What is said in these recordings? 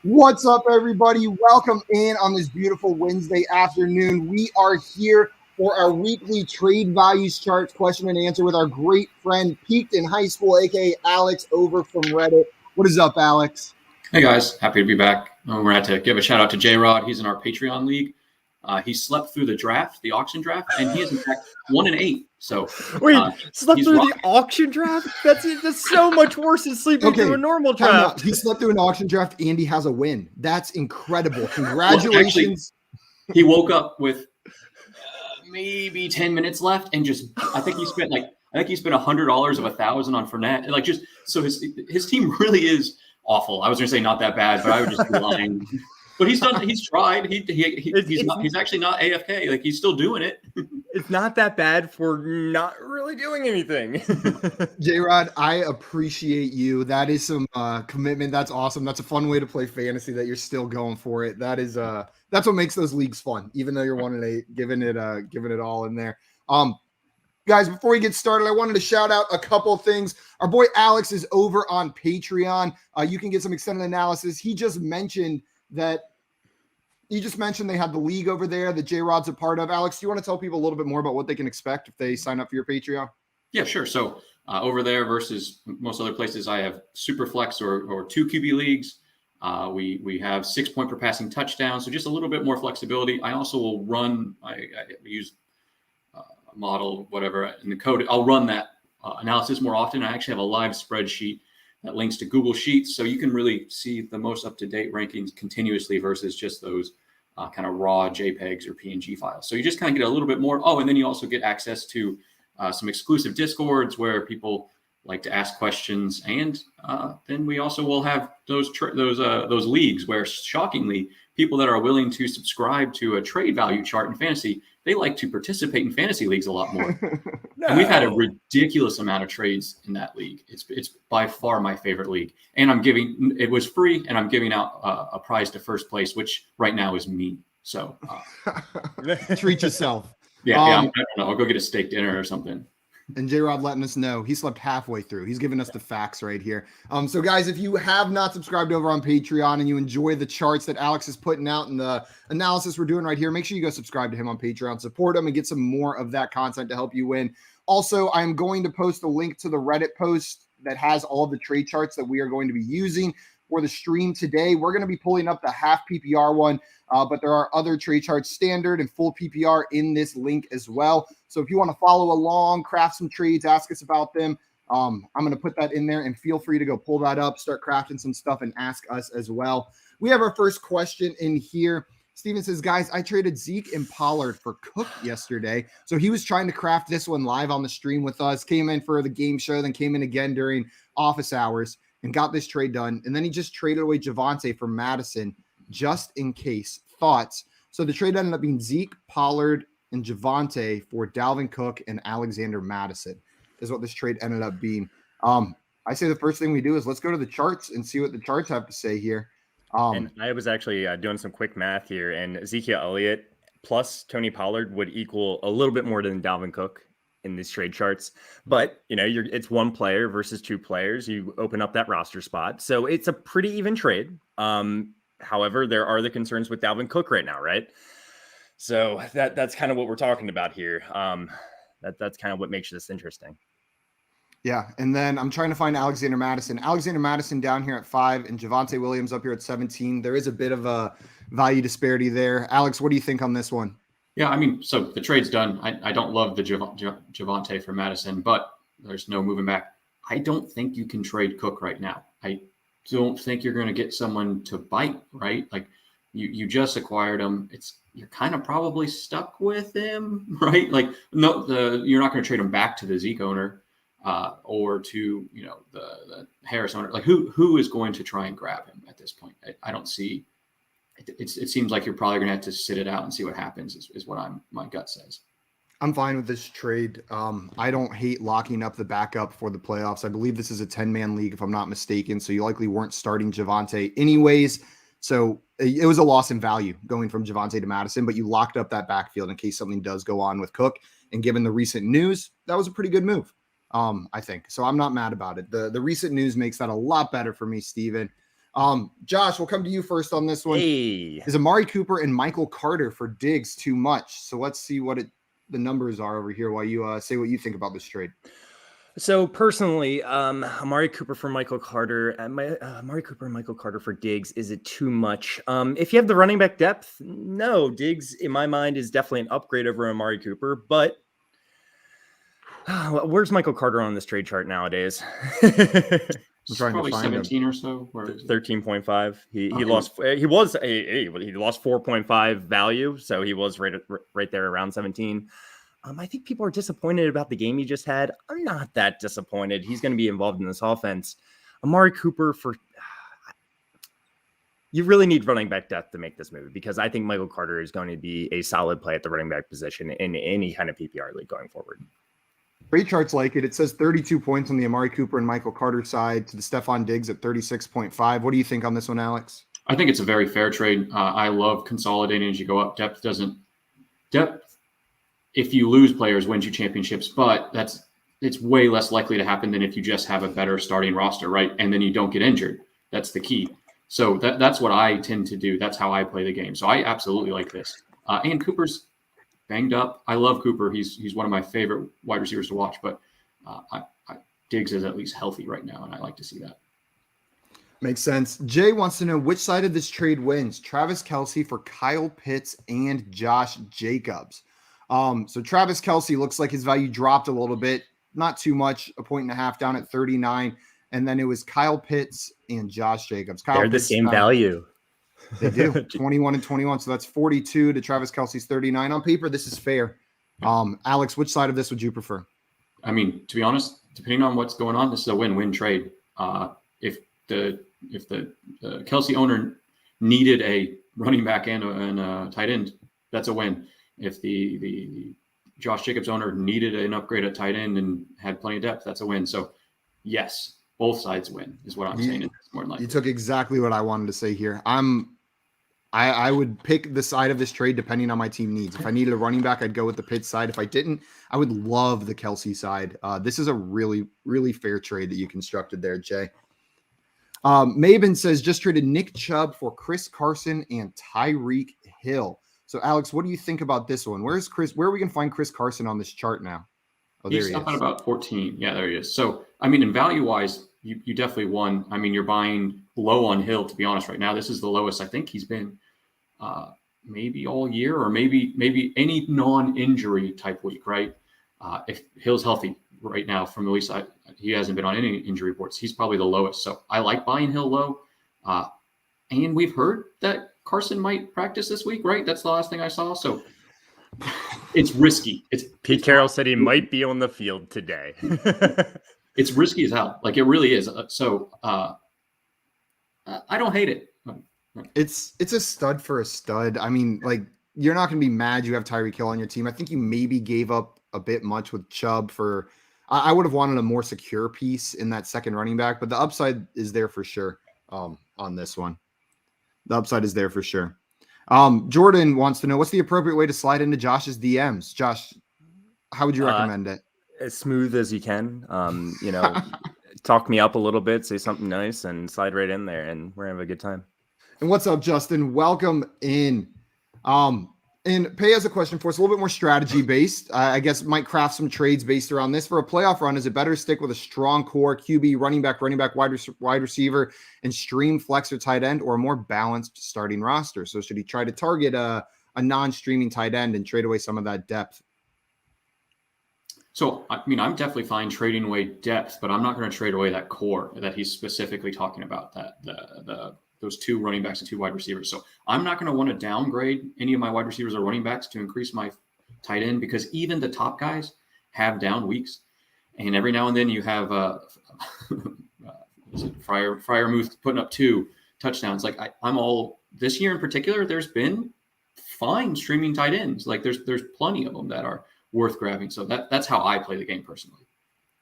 What's up, everybody? Welcome in on this beautiful Wednesday afternoon. We are here for our weekly trade values charts question and answer with our great friend Peaked in High School, aka Alex, over from Reddit. What is up, Alex? Hey guys, happy to be back. We're going to give a shout out to J-Rod. He's in our Patreon league. He slept through the auction draft, and he is in fact 1-8. So wait, slept through the auction draft? That's so much worse than sleeping through a normal draft. He slept through an auction draft, and he has a win. That's incredible. Congratulations. Well, actually, he woke up with maybe 10 minutes left, and I think he spent $100 of $1,000 on Fournette, and so his team really is awful. I was going to say not that bad, but I would just be lying. But he's tried. He's actually not AFK. He's still doing it. It's not that bad for not really doing anything. J-Rod, I appreciate you. That is some commitment. That's awesome. That's a fun way to play fantasy that you're still going for it. That is that's what makes those leagues fun, even though you're 1-8, giving it all in there. Guys, before we get started, I wanted to shout out a couple things. Our boy Alex is over on Patreon. You can get some extended analysis. He just mentioned they had the league over there that J-Rod's a part of. Alex, do you want to tell people a little bit more about what they can expect if they sign up for your Patreon? Yeah, sure. So over there versus most other places, I have super flex or 2 QB leagues. We have 6 point per passing touchdown. So just a little bit more flexibility. I also will run, I use a model, whatever, in the code. I'll run that analysis more often. I actually have a live spreadsheet that links to Google Sheets, so you can really see the most up-to-date rankings continuously versus just those kind of raw JPEGs or PNG files. So you just kind of get a little bit more. Oh, and then you also get access to some exclusive Discords where people like to ask questions, and then we also will have those leagues where, shockingly, people that are willing to subscribe to a trade value chart in fantasy, they like to participate in fantasy leagues a lot more. No. And we've had a ridiculous amount of trades in that league. It's by far my favorite league. And it was free, and I'm giving out a prize to first place, which right now is me. So treat yourself. Yeah, I don't know. I'll go get a steak dinner or something. And J-Rod letting us know he slept halfway through. He's giving us the facts right here. So guys, if you have not subscribed over on Patreon and you enjoy the charts that Alex is putting out and the analysis we're doing right here, make sure you go subscribe to him on Patreon, support him, and get some more of that content to help you win. Also, I'm going to post a link to the Reddit post that has all of the trade charts that we are going to be using for the stream today. We're going to be pulling up the half PPR one, but there are other trade charts, standard and full PPR, in this link as well. So if you want to follow along, craft some trades, ask us about them, I'm going to put that in there, and feel free to go pull that up, start crafting some stuff, and ask us as well. We have our first question in here. Steven says, guys, I traded Zeke and Pollard for Cook yesterday. So he was trying to craft this one live on the stream with us, came in for the game show, then came in again during office hours and got this trade done. And then he just traded away Javonte for Madison just in case. Thoughts? So the trade ended up being Zeke, Pollard, and Javonte for Dalvin Cook and Alexander Madison is what this trade ended up being. I say the first thing we do is let's go to the charts and see what the charts have to say here. And I was actually doing some quick math here, and Ezekiel Elliott plus Tony Pollard would equal a little bit more than Dalvin Cook in these trade charts. But, it's one player versus 2 players. You open up that roster spot. So it's a pretty even trade. However, there are the concerns with Dalvin Cook right now, right? So that's kind of what we're talking about here. That's kind of what makes this interesting. Yeah, and then I'm trying to find Alexander Madison. Alexander Madison down here at 5 and Javonte Williams up here at 17. There is a bit of a value disparity there. Alex, what do you think on this one? Yeah, I mean, so the trade's done. I don't love the Javonte for Madison, but there's no moving back. I don't think you can trade Cook right now. I don't think you're going to get someone to bite, right? Like you just acquired him. You're kind of probably stuck with him, right? Like you're not going to trade him back to the Zeke owner. Or to the Harris owner, like who is going to try and grab him at this point? I don't see. It seems like you're probably going to have to sit it out and see what happens. Is what my gut says. I'm fine with this trade. I don't hate locking up the backup for the playoffs. I believe this is a 10-man league, if I'm not mistaken. So you likely weren't starting Javonte anyways. So it was a loss in value going from Javonte to Madison, but you locked up that backfield in case something does go on with Cook. And given the recent news, that was a pretty good move. I think. So I'm not mad about it. The recent news makes that a lot better for me, Steven. Josh, we'll come to you first on this one. Hey. Is Amari Cooper and Michael Carter for Diggs too much? So let's see what the numbers are over here while you say what you think about this trade. So personally, Amari Cooper for Michael Carter, Amari Cooper and Michael Carter for Diggs, is it too much? If you have the running back depth, no. Diggs, in my mind, is definitely an upgrade over Amari Cooper, but where's Michael Carter on this trade chart nowadays? It's probably 17 or so. 13.5. He lost 4.5 value, so he was right there around 17. I think people are disappointed about the game he just had. I'm not that disappointed. He's going to be involved in this offense. Amari Cooper you really need running back depth to make this move, because I think Michael Carter is going to be a solid play at the running back position in any kind of PPR league going forward. Trade charts like it. It says 32 points on the Amari Cooper and Michael Carter side to the Stephon Diggs at 36.5. What do you think on this one, Alex? I think it's a very fair trade. I love consolidating as you go up. Depth, if you lose players, wins you championships, but it's way less likely to happen than if you just have a better starting roster, right? And then you don't get injured. That's the key. So that's what I tend to do. That's how I play the game. So I absolutely like this. And Cooper's banged up. I love Cooper. He's one of my favorite wide receivers to watch, but Diggs is at least healthy right now, and I like to see that. Makes sense. Jay wants to know which side of this trade wins. Travis Kelce for Kyle Pitts and Josh Jacobs. So Travis Kelce looks like his value dropped a little bit, not too much, 1.5 points down at 39. And then it was Kyle Pitts and Josh Jacobs. They're the same value. They do 21 and 21. So that's 42 to Travis Kelce's 39. On paper, this is fair. Alex, which side of this would you prefer? I mean, to be honest, depending on what's going on, this is a win-win trade. If the Kelce owner needed a running back and a tight end, that's a win. If the Josh Jacobs owner needed an upgrade at tight end and had plenty of depth, that's a win. So yes, both sides win is what I'm saying. It's more than likely. You took exactly what I wanted to say here. I would pick the side of this trade depending on my team needs. If I needed a running back, I'd go with the Pitts side. If I didn't, I would love the Kelce side. This is a really, really fair trade that you constructed there, Jay. Maven says just traded Nick Chubb for Chris Carson and Tyreek Hill. So Alex, what do you think about this one? Where's Chris? Where are we going to find Chris Carson on this chart now? Oh, He's up at about 14. Yeah, there he is. So, I mean, in value-wise, you definitely won. I mean, you're buying low on Hill, to be honest, right now. This is the lowest I think he's been maybe all year, or maybe any non-injury type week, right? If Hill's healthy right now, from the least he hasn't been on any injury reports, he's probably the lowest. So I like buying Hill low. And we've heard that Carson might practice this week, right? That's the last thing I saw. So it's risky. Pete Carroll said he might be on the field today. It's risky as hell. Like, it really is. So I don't hate it. It's a stud for a stud. I mean, like, you're not going to be mad you have Tyreek Hill on your team. I think you maybe gave up a bit much with Chubb for I would have wanted a more secure piece in that second running back, but the upside is there for sure on this one. The upside is there for sure. Jordan wants to know what's the appropriate way to slide into Josh's DMs. Josh, how would you recommend it? As smooth as you can. Talk me up a little bit, say something nice, and slide right in there, and we're gonna have a good time. And what's up, Justin? Welcome in. And Pay has a question for us, a little bit more strategy based. I guess might craft some trades based around this. For a playoff run, is it better to stick with a strong core QB, running back, wide receiver, and stream flex or tight end, or a more balanced starting roster? So should he try to target a non-streaming tight end and trade away some of that depth? So, I mean, I'm definitely fine trading away depth, but I'm not going to trade away that core that he's specifically talking about, that those two running backs and two wide receivers. So I'm not going to want to downgrade any of my wide receivers or running backs to increase my tight end, because even the top guys have down weeks. And every now and then you have Freiermuth putting up 2 touchdowns. Like, I'm all this year in particular, there's been fine streaming tight ends. Like, there's plenty of them that are worth grabbing. So that's how I play the game personally.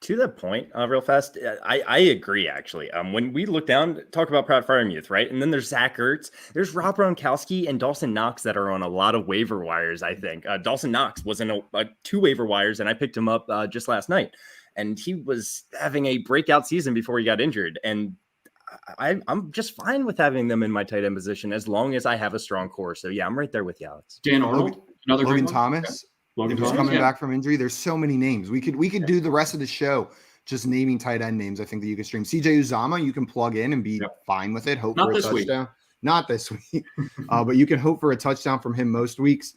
To that point, real fast, I agree, actually. When we look down, talk about Pratt Freiermuth, right? And then there's Zach Ertz. There's Rob Gronkowski and Dawson Knox that are on a lot of waiver wires, I think. Dawson Knox was in 2 waiver wires, and I picked him up just last night. And he was having a breakout season before he got injured. And I'm just fine with having them in my tight end position as long as I have a strong core. So yeah, I'm right there with you, Alex. Dan Arnold, another Logan great one. Thomas. Logan If he's Thomas, coming yeah. back from injury, there's so many names. We could do the rest of the show just naming tight end names. I think that you could stream CJ Uzama. You can plug in and be fine with it. Hope Not for a this week. touchdown. Not this week, but you can hope for a touchdown from him most weeks.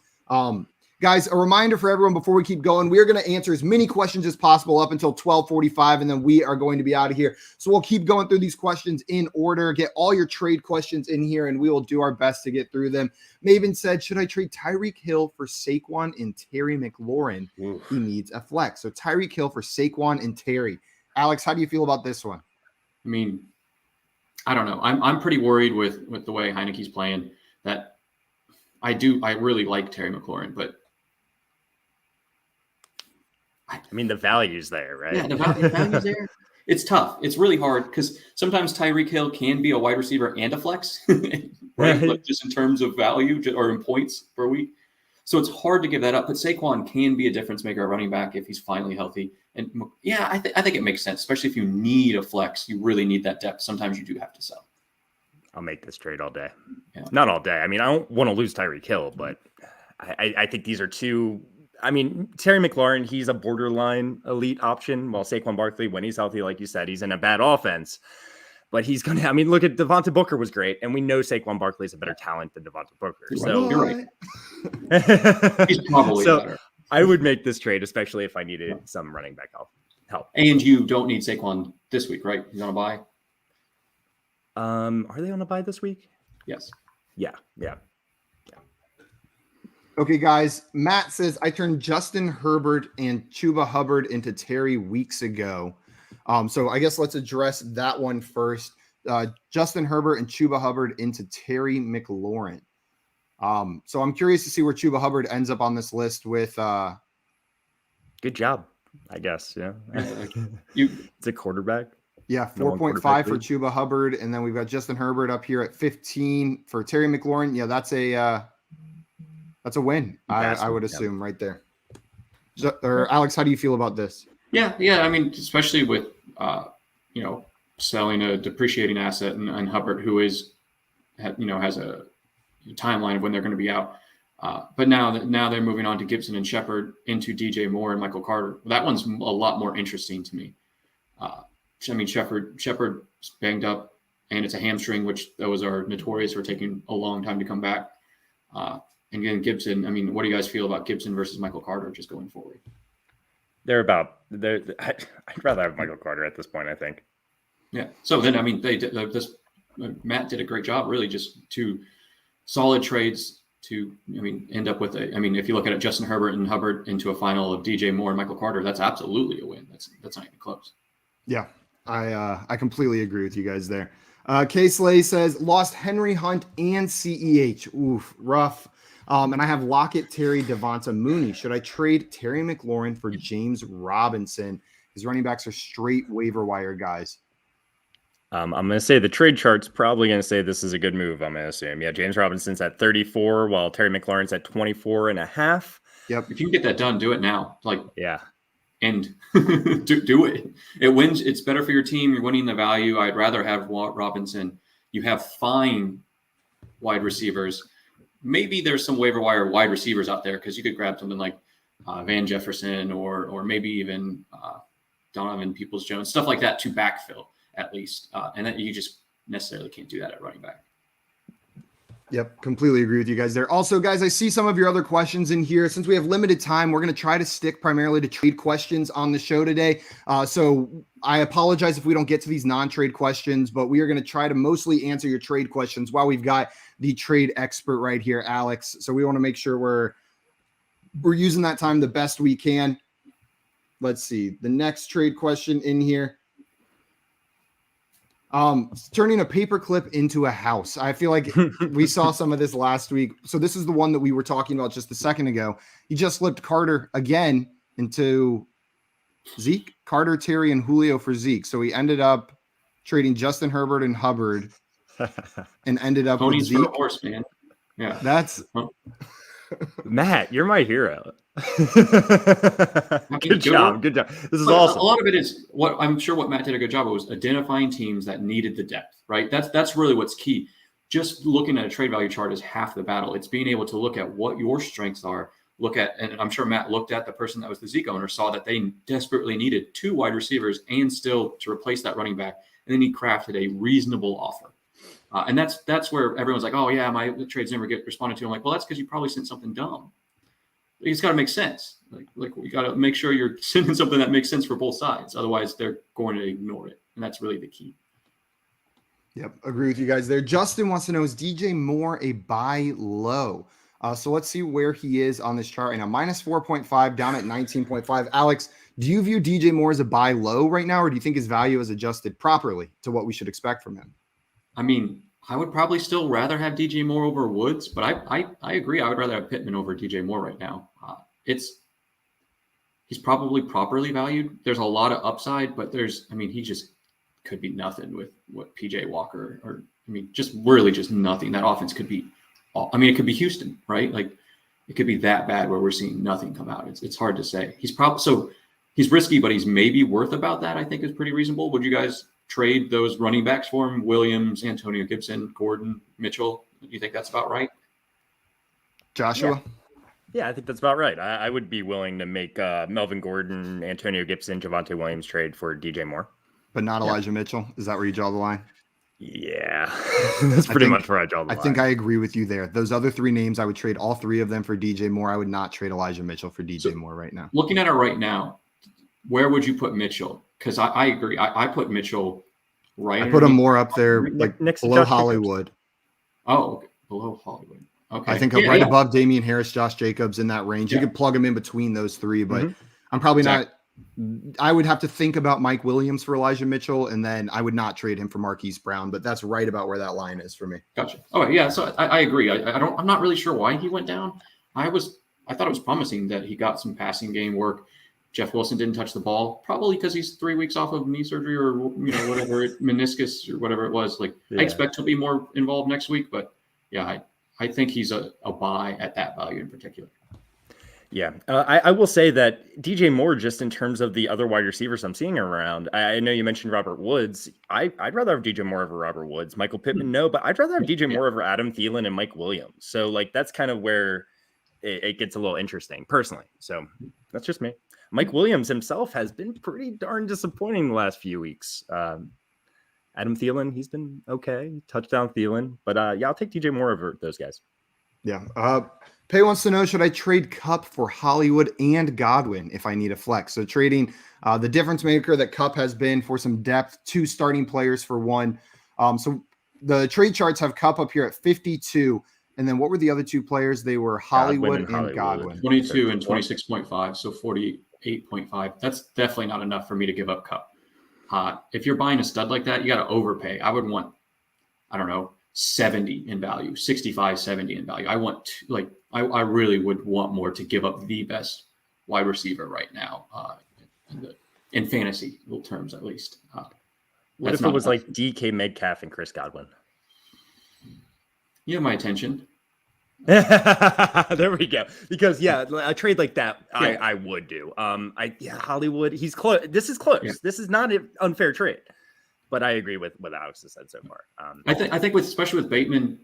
Guys, a reminder for everyone before we keep going, we are going to answer as many questions as possible up until 12:45, and then we are going to be out of here. So we'll keep going through these questions in order. Get all your trade questions in here, and we will do our best to get through them. Maven said, should I trade Tyreek Hill for Saquon and Terry McLaurin? Oof. He needs a flex. So Tyreek Hill for Saquon and Terry. Alex, how do you feel about this one? I mean, I don't know. I'm pretty worried with the way Heineke's playing. That I really like Terry McLaurin, but I mean, the value's there, right? yeah, the value's there. It's tough. It's really hard because sometimes Tyreek Hill can be a wide receiver and a flex, right? Like just in terms of value or in points per week. So it's hard to give that up. But Saquon can be a difference maker at running back if he's finally healthy. And yeah, I think it makes sense, especially if you need a flex. You really need that depth. Sometimes you do have to sell. I'll make this trade all day. Yeah. Not all day. I mean, I don't want to lose Tyreek Hill, but I think these are two. I mean, Terry McLaurin, he's a borderline elite option, while Saquon Barkley, when he's healthy, like you said, he's in a bad offense. But he's going to, I mean, look at Devonta Booker was great, and we know Saquon Barkley is a better talent than Devonta Booker. So you're right. He's probably better. I would make this trade, especially if I needed some running back help. And you don't need Saquon this week, right? He's on a bye? Are they on a bye this week? Yes. Yeah. Okay, guys. Matt says, I turned Justin Herbert and Chuba Hubbard into Terry weeks ago. So I guess let's address that one first. Justin Herbert and Chuba Hubbard into Terry McLaurin. So I'm curious to see where Chuba Hubbard ends up on this list with. Good job, I guess. Yeah. It's a quarterback. Yeah, 4.5 for Chuba Hubbard. And then we've got Justin Herbert up here at 15 for Terry McLaurin. Yeah, that's a win, I would assume, right there. Or Alex, how do you feel about this? Yeah. I mean, especially with selling a depreciating asset and Hubbard, who has a timeline of when they're going to be out. But now they're moving on to Gibson and Shepard into DJ Moore and Michael Carter. That one's a lot more interesting to me. I mean, Shepard's banged up, and it's a hamstring, which those are notorious for taking a long time to come back. And then Gibson, I mean, what do you guys feel about Gibson versus Michael Carter just going forward? I'd rather have Michael Carter at this point, I think. Yeah. So then, I mean, Matt did a great job, really, just two solid trades to, end up with if you look at it, Justin Herbert and Hubbard into a final of DJ Moore and Michael Carter, that's absolutely a win. That's not even close. Yeah, I completely agree with you guys there. K Slay says, lost Henry Hunt and CEH. Oof, rough. And I have Lockett, Terry, Devonta, Mooney. Should I trade Terry McLaurin for James Robinson? His running backs are straight waiver wire guys. I'm going to say the trade chart's probably going to say this is a good move, I'm going to assume. Yeah, James Robinson's at 34, while Terry McLaurin's at 24.5. Yep. If you can get that done, do it now. Yeah. And do it. It wins. It's better for your team. You're winning the value. I'd rather have Robinson. You have fine wide receivers. Maybe there's some waiver wire wide receivers out there because you could grab something like Van Jefferson or maybe even Donovan Peoples-Jones, stuff like that to backfill at least. And then you just necessarily can't do that at running back. Yep, completely agree with you guys there. Also, guys, I see some of your other questions in here. Since we have limited time, we're going to try to stick primarily to trade questions on the show today. So I apologize if we don't get to these non-trade questions, but we are going to try to mostly answer your trade questions while we've got the trade expert right here, Alex. So we want to make sure we're using that time the best we can. Let's see. The next trade question in here. Turning a paperclip into a house. I feel like we saw some of this last week. So this is the one that we were talking about just a second ago. He just flipped Carter again into Zeke, Carter, Terry, and Julio for Zeke. So he ended up trading Justin Herbert and Hubbard and ended up Tony's with Zeke. for a horse, man. Yeah. That's Matt, you're my hero. Good job. Good job. This is awesome. A lot of it is what I'm sure what Matt did a good job of was identifying teams that needed the depth, right? That's really what's key. Just looking at a trade value chart is half the battle. It's being able to look at what your strengths are, and I'm sure Matt looked at the person that was the Zeke owner, saw that they desperately needed 2 wide receivers and still to replace that running back. And then he crafted a reasonable offer. And that's where everyone's like, oh yeah, my trades never get responded to. I'm like, well, that's because you probably sent something dumb. It's got to make sense. Like you got to make sure you're sending something that makes sense for both sides. Otherwise, they're going to ignore it, and that's really the key. Yep, agree with you guys there. Justin wants to know, is DJ Moore a buy low? So let's see where he is on this chart right now. Minus 4.5, down at 19.5. Alex, do you view DJ Moore as a buy low right now, or do you think his value is adjusted properly to what we should expect from him? I mean, I would probably still rather have DJ Moore over Woods, but I agree. I would rather have Pittman over DJ Moore right now. He's probably properly valued. There's a lot of upside, but he just could be nothing with what PJ Walker just really just nothing. That offense could be, it could be Houston, right? Like it could be that bad where we're seeing nothing come out. It's hard to say. He's risky, but he's maybe worth about that. I think is pretty reasonable. Would you guys trade those running backs for him? Williams, Antonio Gibson, Gordon, Mitchell. Do you think that's about right? Joshua? Yeah, I think that's about right. I would be willing to make Melvin Gordon, Antonio Gibson, Javonte Williams trade for DJ Moore. But not Elijah Mitchell? Is that where you draw the line? Yeah, that's pretty much where I draw the line. I think I agree with you there. Those other 3 names, I would trade all 3 of them for DJ Moore. I would not trade Elijah Mitchell for DJ Moore right now. Looking at it right now, where would you put Mitchell? Because I agree. I put Mitchell right. I put him more up there, like next below Hollywood. Oh, okay. Below Hollywood. Okay. I think right above Damian Harris, Josh Jacobs in that range. You could plug him in between those 3, but I'm probably not. I would have to think about Mike Williams for Elijah Mitchell, and then I would not trade him for Marquise Brown. But that's right about where that line is for me. Gotcha. Oh yeah, so I agree. I'm not really sure why he went down. I thought it was promising that he got some passing game work. Jeff Wilson didn't touch the ball, probably because he's 3 weeks off of knee surgery or whatever meniscus or whatever it was. I expect he'll be more involved next week, but yeah, I think he's a buy at that value in particular. Yeah, I will say that DJ Moore, just in terms of the other wide receivers I'm seeing around, I know you mentioned Robert Woods. I'd rather have DJ Moore over Robert Woods. Michael Pittman, no, but I'd rather have DJ Moore over Adam Thielen and Mike Williams. So that's kind of where it gets a little interesting personally. So that's just me. Mike Williams himself has been pretty darn disappointing the last few weeks. Adam Thielen, he's been okay. Touchdown Thielen. But I'll take DJ Moore over those guys. Yeah. Pay wants to know, should I trade Kupp for Hollywood and Godwin if I need a flex? So trading the difference maker that Kupp has been for some depth, 2 starting players for 1. So the trade charts have Kupp up here at 52. And then what were the other 2 players? They were Hollywood and Godwin. 22 and 26.5, so 48.5. That's definitely not enough for me to give up Kupp. If you're buying a stud like that, you got to overpay. I would want, 70 in value, 65, 70 in value. I really would want more to give up the best wide receiver right now in fantasy terms, at least. What if it was like DK Metcalf and Chris Godwin? You have my attention. There we go. Because a trade like that, I would do. Hollywood, he's close. This is close. Yeah. This is not an unfair trade. But I agree with what Alex has said so far. I think especially with Bateman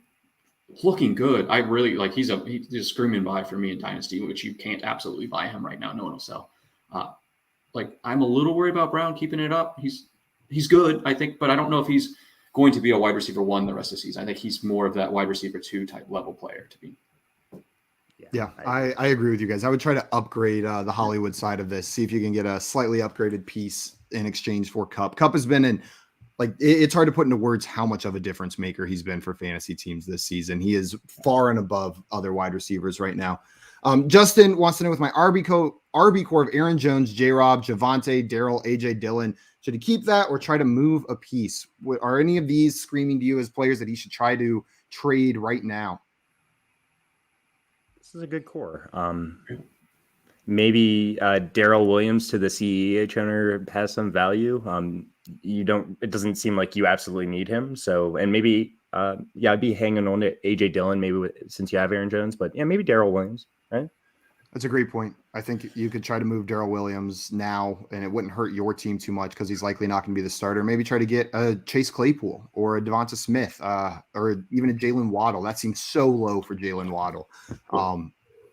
looking good, I really he's a screaming buy for me in Dynasty, which you can't absolutely buy him right now. No one will sell. I'm a little worried about Brown keeping it up. He's good, I think, but I don't know if he's going to be a wide receiver 1 the rest of the season. I think he's more of that wide receiver 2 type level player to be. Yeah, I agree with you guys. I would try to upgrade the Hollywood side of this, see if you can get a slightly upgraded piece in exchange for Kupp. Kupp has been in, it's hard to put into words how much of a difference maker he's been for fantasy teams this season. He is far and above other wide receivers right now. Justin wants to know, with my RB core of Aaron Jones, J-Rob, Javonte, Darrell, AJ Dillon, should he keep that or try to move a piece? Are any of these screaming to you as players that he should try to trade right now? This is a good core. Maybe Darrell Williams to the CEH owner has some value. It doesn't seem like you absolutely need him. So, and maybe, I'd be hanging on to AJ Dillon maybe since you have Aaron Jones, but maybe Darrell Williams, right? That's a great point. I think you could try to move Darrell Williams now, and it wouldn't hurt your team too much because he's likely not going to be the starter. Maybe try to get a Chase Claypool or a Devonta Smith, or even a Jalen Waddle. That seems so low for Jalen Waddle.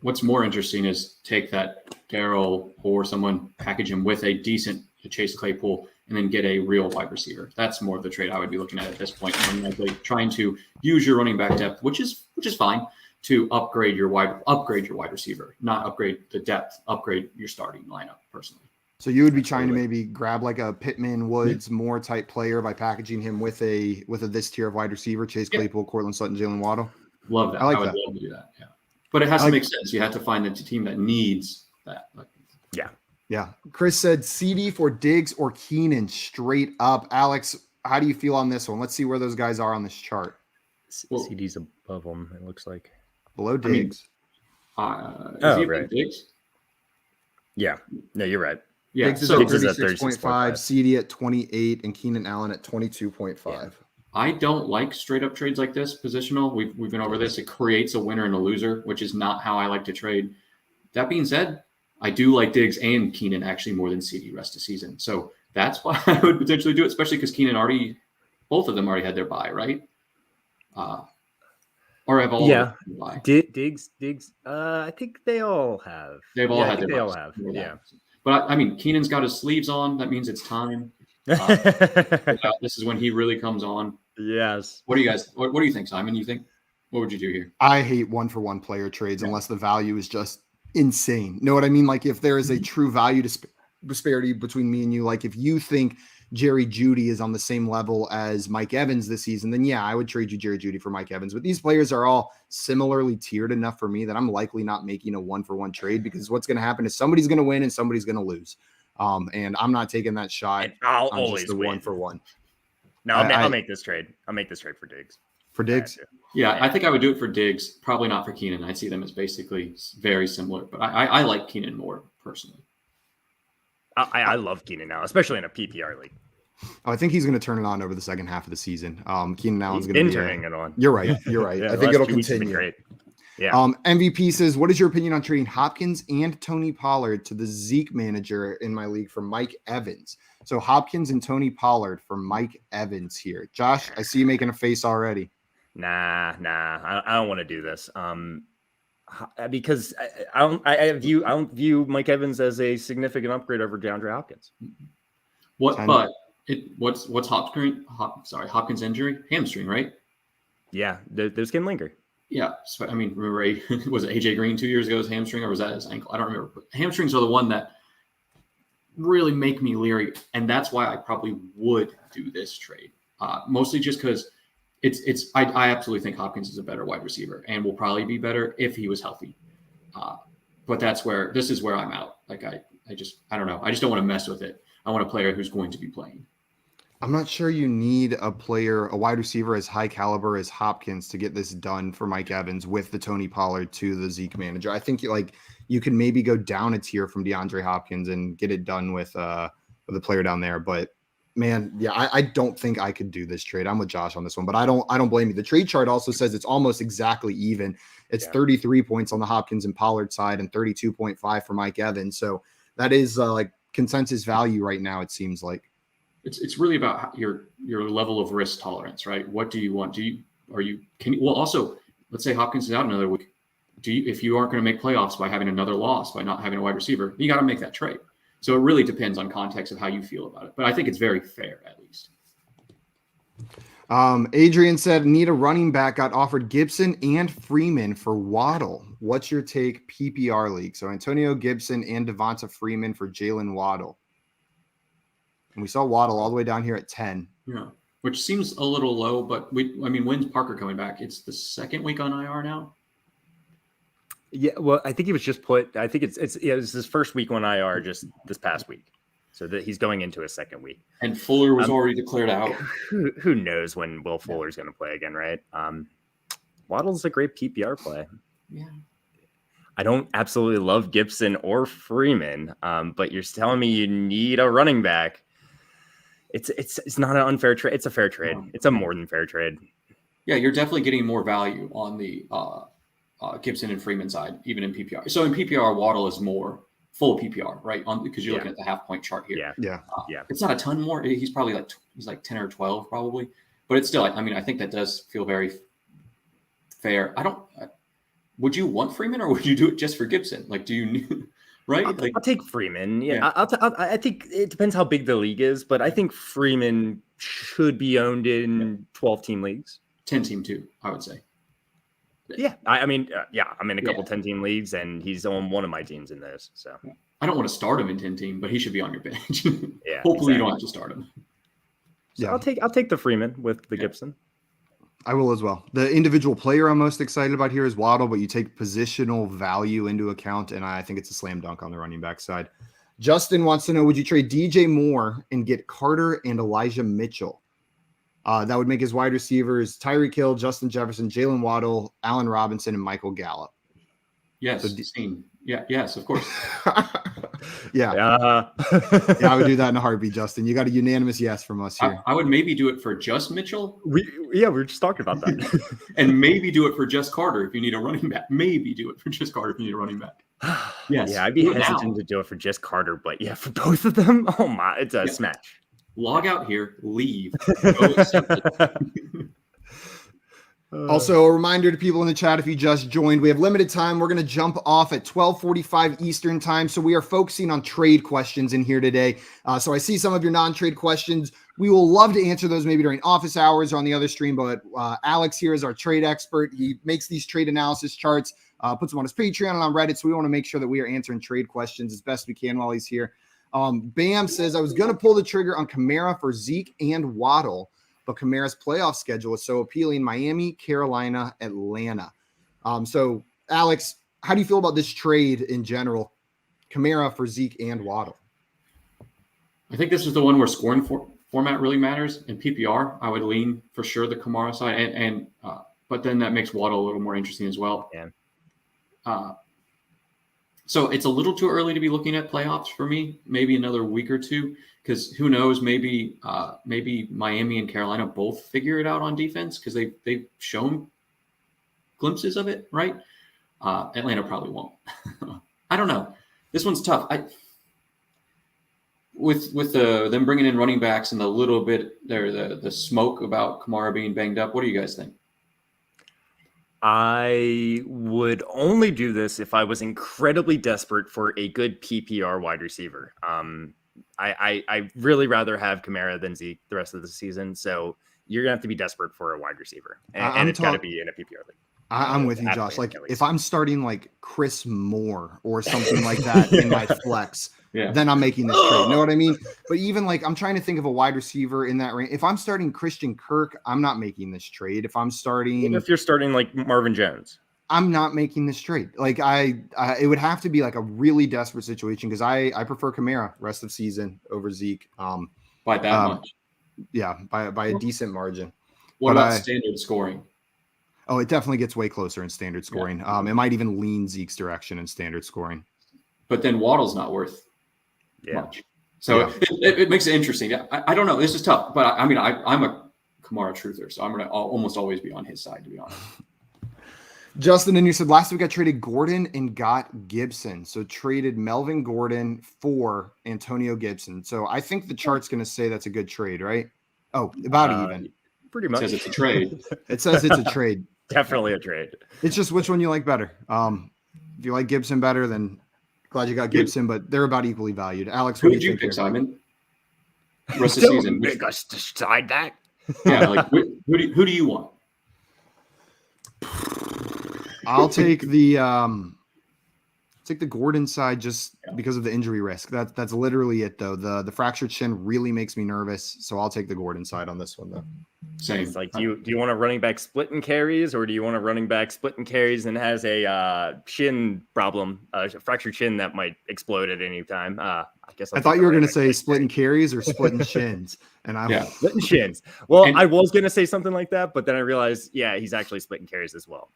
What's more interesting is take that Darrell or someone, package him with a decent Chase Claypool, and then get a real wide receiver. That's more of the trade I would be looking at this point. And likely trying to use your running back depth, which is fine, to upgrade your wide receiver, not upgrade the depth, upgrade your starting lineup personally. So you would be trying to maybe grab like a Pittman Woods more type player by packaging him with a this tier of wide receiver, Chase Claypool, Cortland Sutton, Jalen Waddle. Love that. I would love to do that. Yeah. But it has to make sense. You have to find the team that needs that. Yeah. Chris said CD for Diggs or Keenan straight up. Alex, how do you feel on this one? Let's see where those guys are on this chart. CD's above them, it looks like. Below Diggs. Right. Diggs? Yeah. No, you're right. Yeah. Diggs is at 36.5, CD at 28, and Keenan Allen at 22.5. Yeah. I don't like straight up trades like this, positional. We've been over this. It creates a winner and a loser, which is not how I like to trade. That being said, I do like Diggs and Keenan actually more than CD rest of season. So that's why I would potentially do it, especially because Keenan both of them already had their bye, right? Or have all bye. Diggs, I think they all have. They've all had their bye. They all have, yeah. But I mean, Keenan's got his sleeves on. That means it's time. This is when he really comes on. Yes. What do you think, Simon? What would you do here? I hate 1-for-1 player trades unless the value is just insane. Know what I mean? Like if there is a true value disparity between me and you, like if you think Jerry Jeudy is on the same level as Mike Evans this season, then yeah, I would trade you Jerry Jeudy for Mike Evans. But these players are all similarly tiered enough for me that I'm likely not making a 1-for-1 trade, because what's going to happen is somebody's going to win and somebody's going to lose. And I'm not taking that shot. And I'll always win 1-for-1. No, I'll make this trade. I'll make this trade for Diggs. For Diggs? Yeah, I think I would do it for Diggs. Probably not for Keenan. I see them as basically very similar, but I like Keenan more personally. I love Keenan now, especially in a PPR league. Oh, I think he's going to turn it on over the second half of the season. Keenan Allen's going to be turning it on. You're right. You're right. Yeah, I think it'll continue. Great. Yeah. MVP says, what is your opinion on trading Hopkins and Tony Pollard to the Zeke manager in my league for Mike Evans? So Hopkins and Tony Pollard for Mike Evans here. Josh, I see you making a face already. Nah. I don't want to do this. Because I don't view Mike Evans as a significant upgrade over DeAndre Hopkins. What's Hopkins' injury? Hamstring, right? Yeah, those can linger. Yeah, so, I mean, remember, was it AJ Green 2 years ago, his hamstring, or was that his ankle? I don't remember. But hamstrings are the one that really make me leery, and that's why I probably would do this trade. Mostly just because I absolutely think Hopkins is a better wide receiver and will probably be better if he was healthy. But this is where I'm out. Like I don't know. I just don't want to mess with it. I want a player who's going to be playing. I'm not sure you need a wide receiver as high caliber as Hopkins to get this done for Mike Evans with the Tony Pollard to the Zeke manager. I think you can maybe go down a tier from DeAndre Hopkins and get it done with the player down there. But man, yeah, I don't think I could do this trade. I'm with Josh on this one, but I don't blame you. The trade chart also says it's almost exactly even. It's 33 points on the Hopkins and Pollard side and 32.5 for Mike Evans. So that is like consensus value right now, it seems like. It's really about your level of risk tolerance, right? What do you want? Also, let's say Hopkins is out another week. If you aren't going to make playoffs by having another loss, by not having a wide receiver, you got to make that trade. So it really depends on context of how you feel about it. But I think it's very fair, at least. Adrian said, need a running back, got offered Gibson and Freeman for Waddle. What's your take, PPR league? So Antonio Gibson and Devonta Freeman for Jalen Waddle. And we saw Waddle all the way down here at 10. Yeah, which seems a little low, but when's Parker coming back? It's the second week on IR now? Yeah, well, I think he was just put. I think it was his first week on IR just this past week, so that he's going into his second week. And Fuller was already declared out. Who knows when Will Fuller's going to play again, right? Waddle's a great PPR play. Yeah, I don't absolutely love Gibson or Freeman, but you're telling me you need a running back. It's not an unfair trade. It's a fair trade. It's a more than fair trade. Yeah, you're definitely getting more value on the Gibson and Freeman side, even in PPR. So in PPR, Waddle is more full PPR, right? Because you're looking at the half-point chart here. Yeah. It's not a ton more. He's probably like 10 or 12 probably, but it's still. I mean, I think that does feel very fair. Would you want Freeman or would you do it just for Gibson? Like, do you right? I'll take Freeman. Yeah. I think it depends how big the league is, but I think Freeman should be owned in 12-team leagues. 10-team too, I would say. Yeah, I'm in a couple 10-team leagues, and he's on one of my teams in those. So I don't want to start him in 10-team, but he should be on your bench. Yeah, Hopefully you don't have to start him. So yeah, I'll take the Freeman with the Gibson. I will as well. The individual player I'm most excited about here is Waddle, but you take positional value into account, and I think it's a slam dunk on the running back side. Justin wants to know, would you trade DJ Moore and get Carter and Elijah Mitchell? That would make his wide receivers Tyreek Hill, Justin Jefferson, Jalen Waddle, Allen Robinson, and Michael Gallup. Yes, yes, of course. Yeah, I would do that in a heartbeat, Justin. You got a unanimous yes from us here. I would maybe do it for just Mitchell. We were just talking about that. And maybe do it for just Carter if you need a running back. Maybe do it for just Carter if you need a running back. Yes. Yeah, I'd be hesitant to do it for just Carter, but yeah, for both of them, oh my, it's a smash. Log out here, leave. Go accept it. Also, a reminder to people in the chat, if you just joined, we have limited time. We're going to jump off at 12:45 Eastern time. So we are focusing on trade questions in here today. So I see some of your non-trade questions. We will love to answer those maybe during office hours or on the other stream. But Alex here is our trade expert. He makes these trade analysis charts, puts them on his Patreon and on Reddit. So we want to make sure that we are answering trade questions as best we can while he's here. Bam says, I was going to pull the trigger on Kamara for Zeke and Waddle, but Kamara's playoff schedule is so appealing. Miami, Carolina, Atlanta. So, Alex, how do you feel about this trade in general? Kamara for Zeke and Waddle. I think this is the one where scoring format really matters. In PPR, I would lean for sure the Kamara side, but then that makes Waddle a little more interesting as well. Yeah. So it's a little too early to be looking at playoffs for me. Maybe another week or two, because who knows? Maybe Miami and Carolina both figure it out on defense because they've shown glimpses of it, right? Atlanta probably won't. I don't know. This one's tough. With them bringing in running backs and the little bit there, the smoke about Kamara being banged up. What do you guys think? I would only do this if I was incredibly desperate for a good PPR wide receiver. I really rather have Kamara than Zeke the rest of the season. So you're gonna have to be desperate for a wide receiver, and it's got to be in a PPR league. I'm with you, Josh. Like if I'm starting like Chris Moore or something like that in my flex, then I'm making this trade. You know what I mean? But even like I'm trying to think of a wide receiver in that range. If I'm starting Christian Kirk, I'm not making this trade. If I'm starting, if you're starting like Marvin Jones, I'm not making this trade. Like it would have to be like a really desperate situation because I prefer Kamara rest of season over Zeke. By that much? Yeah, by a decent margin. What about standard scoring? Oh, it definitely gets way closer in standard scoring. It might even lean Zeke's direction in standard scoring. But then Waddle's not worth much. So it makes it interesting. I don't know. This is tough. But I'm a Kamara truther, so I'm going to almost always be on his side, to be honest. Justin, and you said last week I traded Gordon and got Gibson. So traded Melvin Gordon for Antonio Gibson. So I think the chart's going to say that's a good trade, right? Oh, about even. Pretty much. It says it's a trade. It says it's a trade. Definitely a trade. It's just which one you like better. If you like Gibson better, then glad you got Gibson, but they're about equally valued. Alex, who did you pick, Simon? Rest of the season. Make us decide that. Yeah, like who do you want? I'll take the Gordon side just because of the injury risk. That's literally it though. The fractured shin really makes me nervous, so I'll take the Gordon side on this one though. Same. It's like, do you want a running back splitting carries, or do you want a running back splitting carries and has a shin problem, a fractured shin that might explode at any time? I guess I thought you were going to say splitting carries or splitting shins, and I'm splitting shins. Well, I was going to say something like that, but then I realized, he's actually splitting carries as well.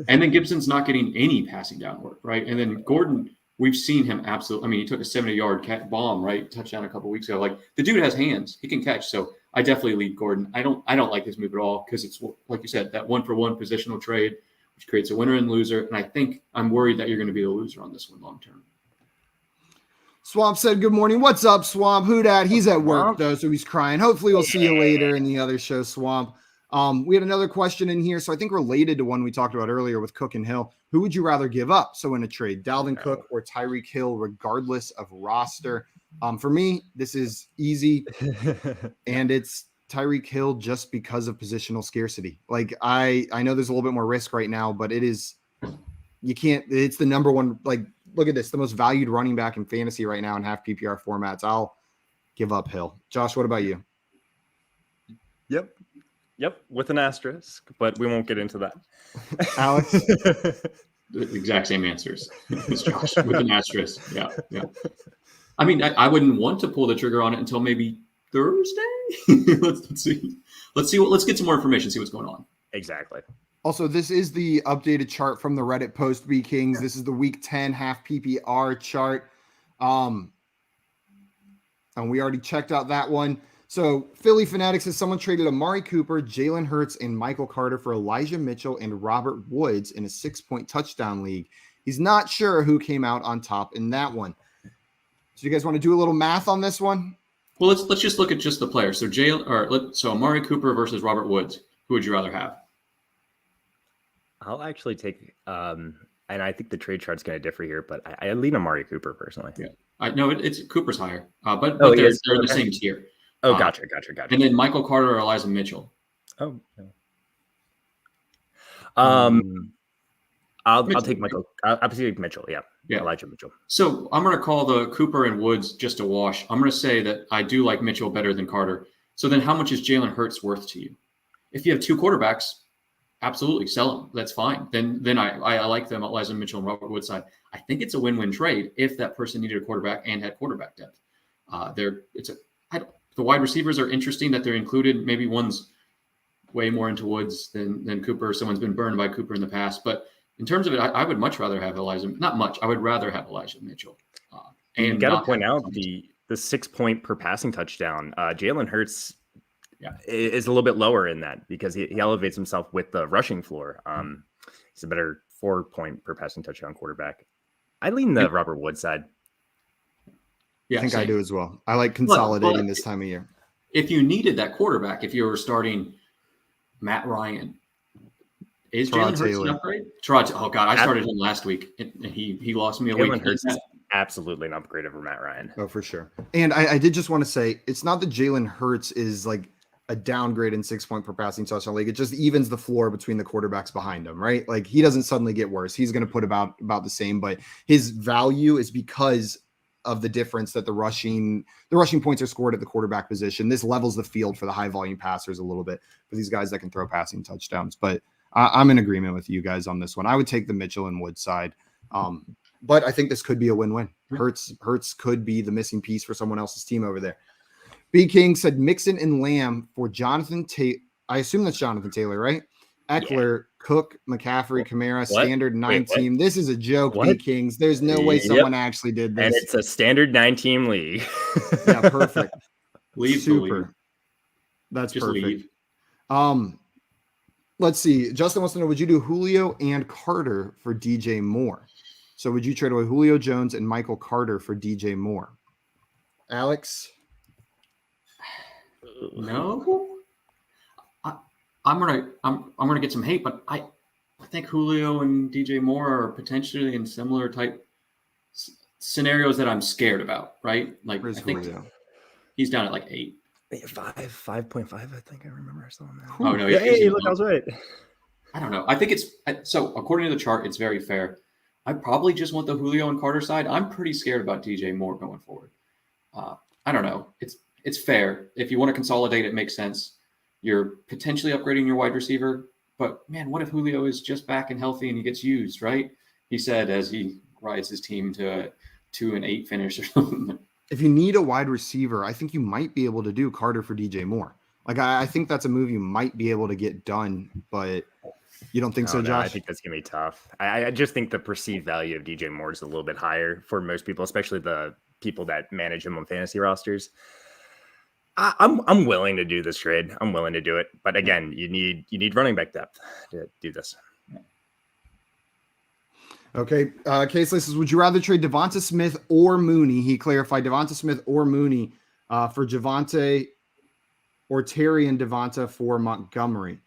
And then Gibson's not getting any passing down work, right? And then Gordon, we've seen him absolutely. I mean, he took a 70-yard bomb, right? Touchdown a couple weeks ago. Like the dude has hands; he can catch. So I definitely lead Gordon. I don't like this move at all because it's like you said, that 1-for-1 positional trade which creates a winner and loser. And I think I'm worried that you're going to be the loser on this one long term. Swamp said, good morning. What's up, Swamp? Who dat? He's at work, Swamp? though, so he's crying. Hopefully we'll see you later in the other show, Swamp. We had another question in here, so I think related to one we talked about earlier with Cook and Hill. Who would you rather give up? So in a trade, Dalvin Cook or Tyreek Hill, regardless of roster? For me, this is easy, and it's Tyreek Hill just because of positional scarcity. Like I know there's a little bit more risk right now, but it's the number one. Like, look at this, the most valued running back in fantasy right now in half PPR formats. I'll give up Hill. Josh, what about you? Yep, with an asterisk, but we won't get into that. Alex? The exact same answers as Josh with an asterisk. Yeah. I mean, I wouldn't want to pull the trigger on it until maybe Thursday. Let's see. Let's get some more information, see what's going on. Exactly. Also, this is the updated chart from the Reddit post, B Kings. This is the week 10 half PPR chart. And we already checked out that one. So Philly Fanatics says someone traded Amari Cooper, Jalen Hurts, and Michael Carter for Elijah Mitchell and Robert Woods in a 6-point touchdown league. He's not sure who came out on top in that one. So you guys want to do a little math on this one? Well, let's just look at just the players. So Amari Cooper versus Robert Woods. Who would you rather have? I'll actually take, and I think the trade chart's going to differ here, but I lean Amari Cooper personally. Yeah, I know it's Cooper's higher, but Oh, they're yes. the Okay. same tier. Oh, gotcha. And then Michael Carter or Elijah Mitchell. Oh, I'll Mitchell. take Michael. I'll take Mitchell. Yeah, Elijah Mitchell. So I'm going to call the Cooper and Woods just a wash. I'm going to say that I do like Mitchell better than Carter. So then how much is Jalen Hurts worth to you? If you have two quarterbacks, absolutely sell them. That's fine. Then I like them, Elijah Mitchell and Robert Woods side. I think it's a win-win trade if that person needed a quarterback and had quarterback depth. The wide receivers are interesting that they're included. Maybe one's way more into Woods than Cooper. Someone's been burned by Cooper in the past. But in terms of it, I would much rather have Elijah. Not much. I would rather have Elijah Mitchell. And you got to point out the 6-point per passing touchdown. Jalen Hurts is a little bit lower in that because he elevates himself with the rushing floor. He's a better 4-point per passing touchdown quarterback. I lean the Robert Woods side. I think I do as well. I like consolidating this time of year. If you needed that quarterback, if you were starting Matt Ryan, is Jalen Hurts an upgrade? Oh, God, I started him last week, and he lost me a week. Jalen Hurts is absolutely an upgrade over Matt Ryan. Oh, for sure. And I did just want to say, it's not that Jalen Hurts is like a downgrade in 6-point per passing touchdown league. It just evens the floor between the quarterbacks behind him, right? Like he doesn't suddenly get worse. He's going to put about the same, but his value is because of the difference that the rushing points are scored at the quarterback position. This levels the field for the high volume passers a little bit for these guys that can throw passing touchdowns. But I'm in agreement with you guys on this one. I would take the Mitchell and Woods side. But I think this could be a win-win. Hurts could be the missing piece for someone else's team over there. B King said Mixon and Lamb for Jonathan Taylor. I assume that's Jonathan Taylor, right? Eckler, Cook, McCaffrey, Kamara, standard 9-team. This is a joke, B Kings. There's no way someone actually did this. And it's a standard 9-team league. Yeah, perfect. Super. That's just perfect. Leave. Let's see. Justin wants to know, would you do Julio and Carter for DJ Moore? So would you trade away Julio Jones and Michael Carter for DJ Moore? Alex? No. I'm gonna get some hate, but I think Julio and DJ Moore are potentially in similar type scenarios that I'm scared about, right? Like Where's I think Julio? He's down at like 8. 5.5, I think I remember I saw him there. Oh no! Hey, look, I was right. I don't know. I think so. According to the chart, it's very fair. I probably just want the Julio and Carter side. I'm pretty scared about DJ Moore going forward. I don't know. It's fair. If you want to consolidate, it makes sense. You're potentially upgrading your wide receiver, but man, what if Julio is just back and healthy and he gets used, right? He said as he rides his team to a 2-8 finish or something. If you need a wide receiver, I think you might be able to do Carter for DJ Moore. Like I think that's a move you might be able to get done, but you don't think so, Josh? I think that's gonna be tough. I just think the perceived value of DJ Moore is a little bit higher for most people, especially the people that manage him on fantasy rosters. I'm willing to do this trade. I'm willing to do it, but again, you need running back depth to do this. Okay. Case List says, would you rather trade Devonta Smith or Mooney? He clarified Devonta Smith or Mooney for Javonte, or Terry and Devonta for Montgomery.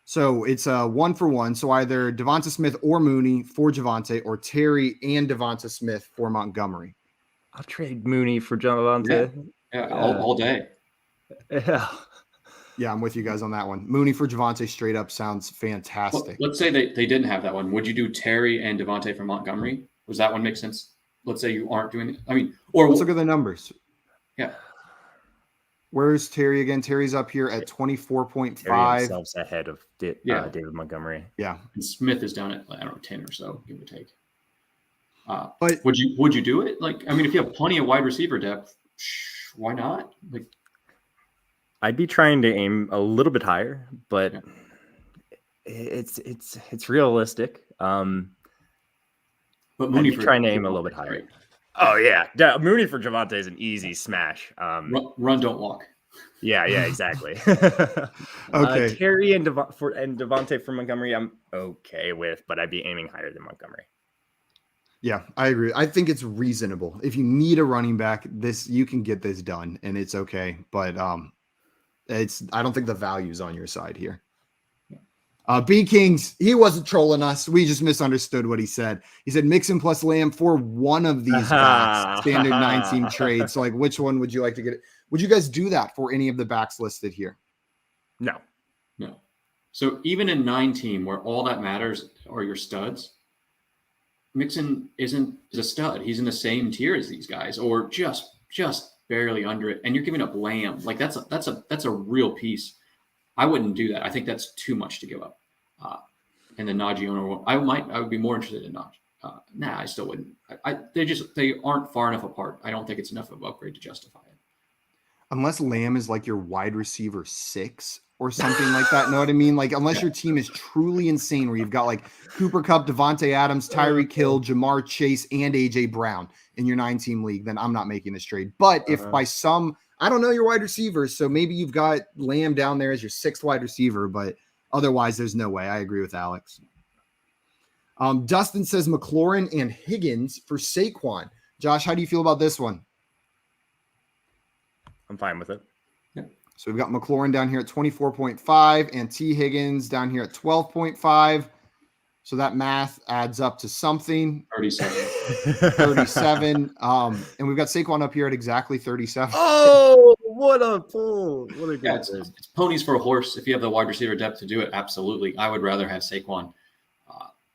So it's a 1-for-1. So either Devonta Smith or Mooney for Javonte, or Terry and Devonta Smith for Montgomery. I'll trade Mooney for Javonte. Yeah, all day. Yeah. Yeah, I'm with you guys on that one. Mooney for Javonte straight up sounds fantastic. Let's say they didn't have that one. Would you do Terry and Devontae for Montgomery? Does that one make sense? Let's say you aren't doing it. I mean, or let's look at the numbers. Yeah. Where's Terry again? Terry's up here at 24.5. Terry himself's ahead of David Montgomery. Yeah. And Smith is down at, I don't know, 10 or so, give or take. But would you do it? Like, I mean, if you have plenty of wide receiver depth, why not? Like, I'd be trying to aim a little bit higher, but it's realistic. But Mooney I'd be trying to aim a little bit higher. Right? Oh yeah, Mooney for Javonte is an easy smash. Run, don't walk. Yeah, exactly. Okay. Terry and Devontae for Montgomery, I'm okay with, but I'd be aiming higher than Montgomery. Yeah, I agree. I think it's reasonable. If you need a running back, you can get this done, and it's okay. But I don't think the value's on your side here. B Kings, he wasn't trolling us. We just misunderstood what he said. He said Mixon plus Lamb for one of these backs, standard 9-team trade. So, like, which one would you like to get? Would you guys do that for any of the backs listed here? No. So even in 9-team, where all that matters are your studs, Mixon is a stud. He's in the same tier as these guys, or just barely under it. And you're giving up Lamb. Like that's a real piece. I wouldn't do that. I think that's too much to give up. And the Najee owner, I would be more interested in Najee. I still wouldn't. They aren't far enough apart. I don't think it's enough of an upgrade to justify it. Unless Lamb is like your wide receiver 6 or something like that. Know what I mean? Like, unless your team is truly insane, where you've got like Cooper Kupp, Devontae Adams, Tyreek Hill, Jamar Chase, and AJ Brown in your 9-team league, then I'm not making this trade. But if by some, I don't know your wide receivers, so maybe you've got Lamb down there as your 6th wide receiver, but otherwise there's no way. I agree with Alex. Dustin says McLaurin and Higgins for Saquon. Josh, how do you feel about this one? I'm fine with it. Yeah. So we've got McLaurin down here at 24.5 and T. Higgins down here at 12.5. So that math adds up to something. 37. And we've got Saquon up here at exactly 37. Oh, what a pull. What a good it's ponies for a horse. If you have the wide receiver depth to do it, absolutely. I would rather have Saquon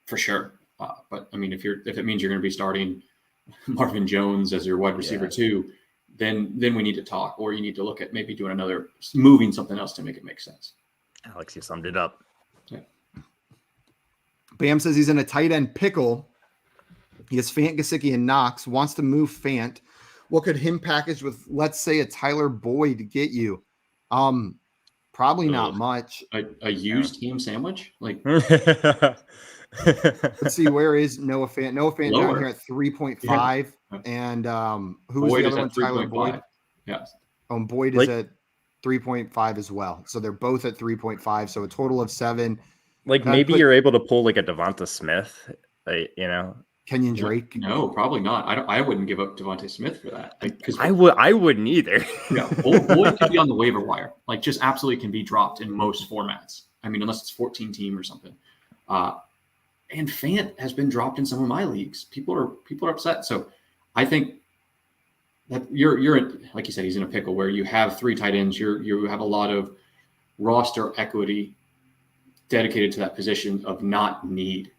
for sure. But I mean, if it means you're going to be starting Marvin Jones as your wide receiver too, then we need to talk, or you need to look at maybe doing moving something else to make it make sense. Alex, you summed it up. Yeah. Bam says he's in a tight end pickle. He has Fant, Gesicki, and Knox. Wants to move Fant. What could him package with, let's say, a Tyler Boyd get you? Probably not much. A used ham sandwich? Like, let's see, where is Noah Fant? Noah Fant Lower. down here at 3.5. And who was the other one? Tyler Boyd. Yes. Boyd is at 3.5 as well. So they're both at 3.5. So a total of 7. Maybe you're able to pull like a Devonta Smith, Kenyon Drake. No, probably not. I wouldn't give up Devontae Smith for that. I wouldn't either. Yeah, Boyd could be on the waiver wire. Like, just absolutely can be dropped in most formats. I mean, unless it's 14-team or something. And Fant has been dropped in some of my leagues. People are upset. So I think that you're like you said, he's in a pickle where you have 3 tight ends. You have a lot of roster equity dedicated to that position of not need.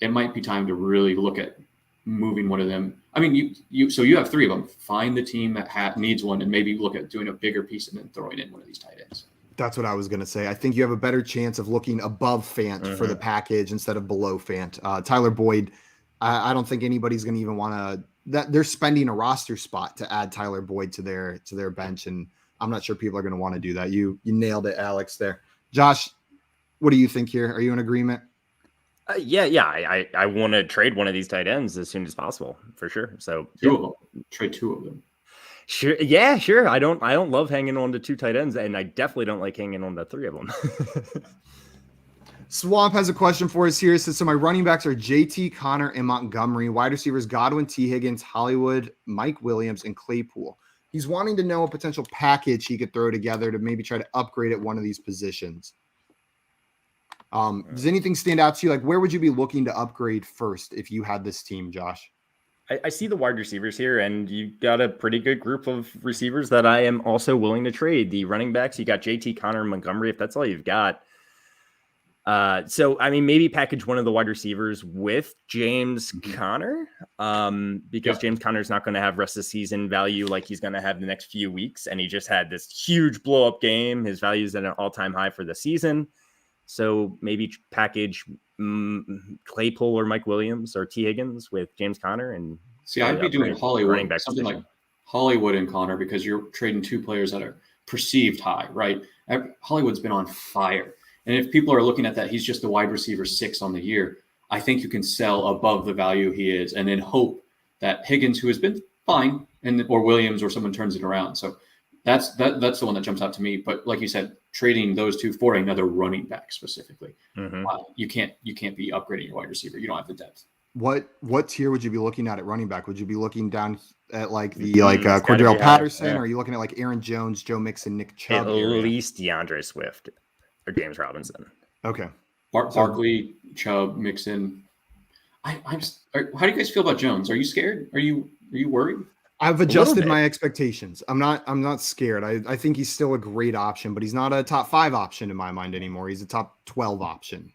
It might be time to really look at moving one of them. I mean, so you have 3 of them. Find the team that needs one, and maybe look at doing a bigger piece and then throwing in one of these tight ends. That's what I was going to say. I think you have a better chance of looking above Fant for the package instead of below Fant. Tyler Boyd, I don't think anybody's going to even want to. That they're spending a roster spot to add Tyler Boyd to their bench, and I'm not sure people are going to want to do that. You nailed it, Alex. There, Josh. What do you think here? Are you in agreement? I want to trade one of these tight ends as soon as possible, for sure. So Two of them. Trade 2 of them. Sure. Yeah, sure. I don't love hanging on to 2 tight ends, and I definitely don't like hanging on to 3 of them. Swamp has a question for us here. It says, so my running backs are JT, Connor, and Montgomery. Wide receivers, Godwin, T. Higgins, Hollywood, Mike Williams, and Claypool. He's wanting to know a potential package he could throw together to maybe try to upgrade at one of these positions. Does anything stand out to you? Like, where would you be looking to upgrade first if you had this team, Josh? I see the wide receivers here, and you got a pretty good group of receivers that I am also willing to trade. The running backs, you got JT, Connor, and Montgomery, if that's all you've got. So, I mean, maybe package one of the wide receivers with James Conner, because James Conner is not going to have rest of the season value like he's going to have the next few weeks. And he just had this huge blow up game. His value is at an all-time high for the season. So maybe package Claypool or Mike Williams or T. Higgins with James Conner. And see, I'd be doing Hollywood, something like Hollywood and Conner, because you're trading two players that are perceived high, right? Hollywood's been on fire. And if people are looking at that, he's just the wide receiver 6 on the year. I think you can sell above the value he is and then hope that Higgins, who has been fine, or Williams or someone turns it around. So that's the one that jumps out to me. But like you said, trading those two for another running back specifically, you can't be upgrading your wide receiver. You don't have the depth. What tier would you be looking at running back? Would you be looking down at like the Cordell Patterson, or are you looking at like Aaron Jones, Joe Mixon, Nick Chubb? At least DeAndre Swift or James Robinson. Okay. Barkley, Chubb, Mixon. How do you guys feel about Jones? Are you scared? Are you worried? I've adjusted my expectations. I'm not scared. I think he's still a great option, but he's not a top 5 option in my mind anymore. He's a top 12 option.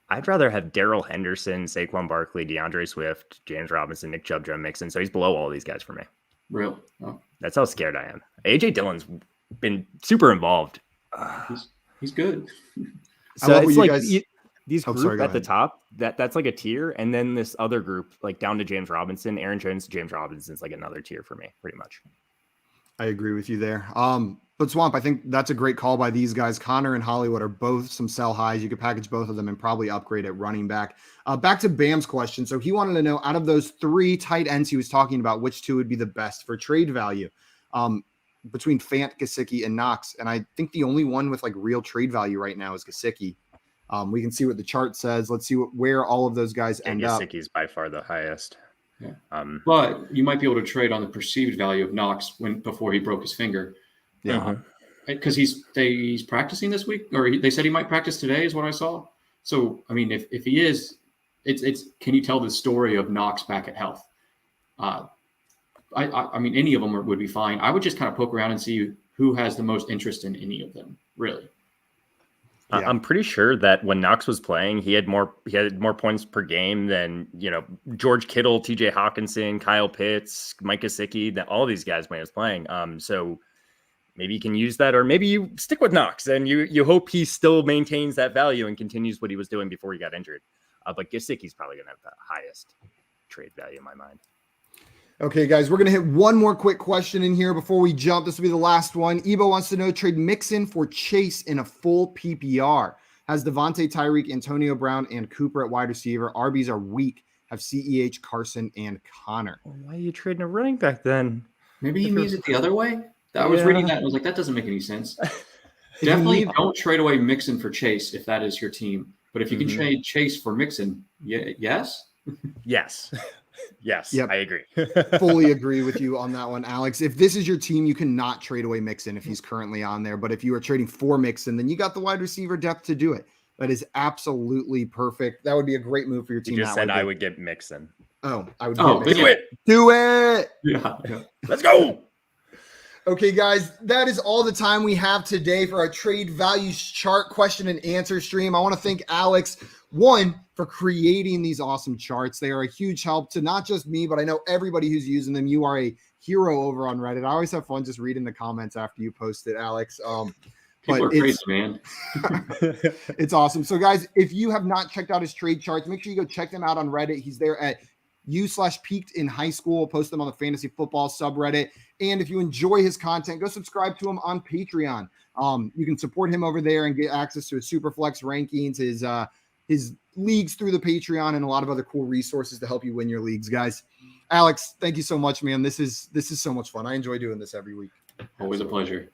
I'd rather have Darrell Henderson, Saquon Barkley, DeAndre Swift, James Robinson, Nick Chubb, Joe Mixon. So he's below all these guys for me. Really? Oh. That's how scared I am. AJ Dillon's been super involved. He's good. So it's like these group at the top, that's like a tier. And then this other group, like down to James Robinson, Aaron Jones, James Robinson's like another tier for me, pretty much. I agree with you there. But Swamp, I think that's a great call by these guys. Connor and Hollywood are both some sell highs. You could package both of them and probably upgrade at running back. Back to Bam's question. So he wanted to know, out of those 3 tight ends he was talking about, which 2 would be the best for trade value between Fant, Gesicki, and Knox. And I think the only one with like real trade value right now is Gesicki. We can see what the chart says. Let's see where all of those guys end up. Gesicki's by far the highest. Yeah. But you might be able to trade on the perceived value of Knox before he broke his finger. Yeah, because he's practicing this week, or they said he might practice today, is what I saw. So I mean, if he is, it's can you tell the story of Knox back at health? I mean, any of them would be fine. I would just kind of poke around and see who has the most interest in any of them, really. Yeah. I'm pretty sure that when Knox was playing, he had more points per game than, George Kittle, TJ Hawkinson, Kyle Pitts, Mike Gesicki, that all these guys when he was playing. So maybe you can use that, or maybe you stick with Knox and you hope he still maintains that value and continues what he was doing before he got injured. But Gesicki's probably going to have the highest trade value in my mind. Okay, guys, we're going to hit one more quick question in here before we jump. This will be the last one. Ebo wants to know, trade Mixon for Chase in a full PPR. Has Devontae, Tyreke, Antonio Brown, and Cooper at wide receiver. RBs are weak. Have CEH, Carson, and Connor. Well, why are you trading a running back then? Maybe he means it the other way. I was reading that and I was like, that doesn't make any sense. Definitely don't trade away Mixon for Chase if that is your team. But if you can trade Chase for Mixon, yes? Yes. Yes, yep. I agree. Fully agree with you on that one, Alex. If this is your team, you cannot trade away Mixon if he's currently on there. But if you are trading for Mixon, then you got the wide receiver depth to do it. That is absolutely perfect. That would be a great move for your team. You just said I would get Mixon. Oh, I would do it. Do it. Yeah. Let's go. Okay, guys, that is all the time we have today for our trade values chart question and answer stream. I want to thank Alex, one, for creating these awesome charts. They are a huge help to not just me, but I know everybody who's using them. You are a hero over on Reddit. I always have fun just reading the comments after you post it, Alex. People are crazy, man. It's awesome. So, guys, if you have not checked out his trade charts, make sure you go check them out on Reddit. He's there at u/PeakedInHighSkool. We'll post them on the fantasy football subreddit. And if you enjoy his content, go subscribe to him on Patreon. You can support him over there and get access to his Superflex rankings, his leagues through the Patreon, and a lot of other cool resources to help you win your leagues, guys. Alex, thank you so much, man. This is so much fun. I enjoy doing this every week. Always a pleasure.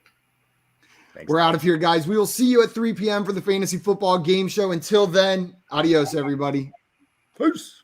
Thanks. We're out of here, guys. We will see you at 3 p.m. for the Fantasy Football Game Show. Until then, adios, everybody. Peace.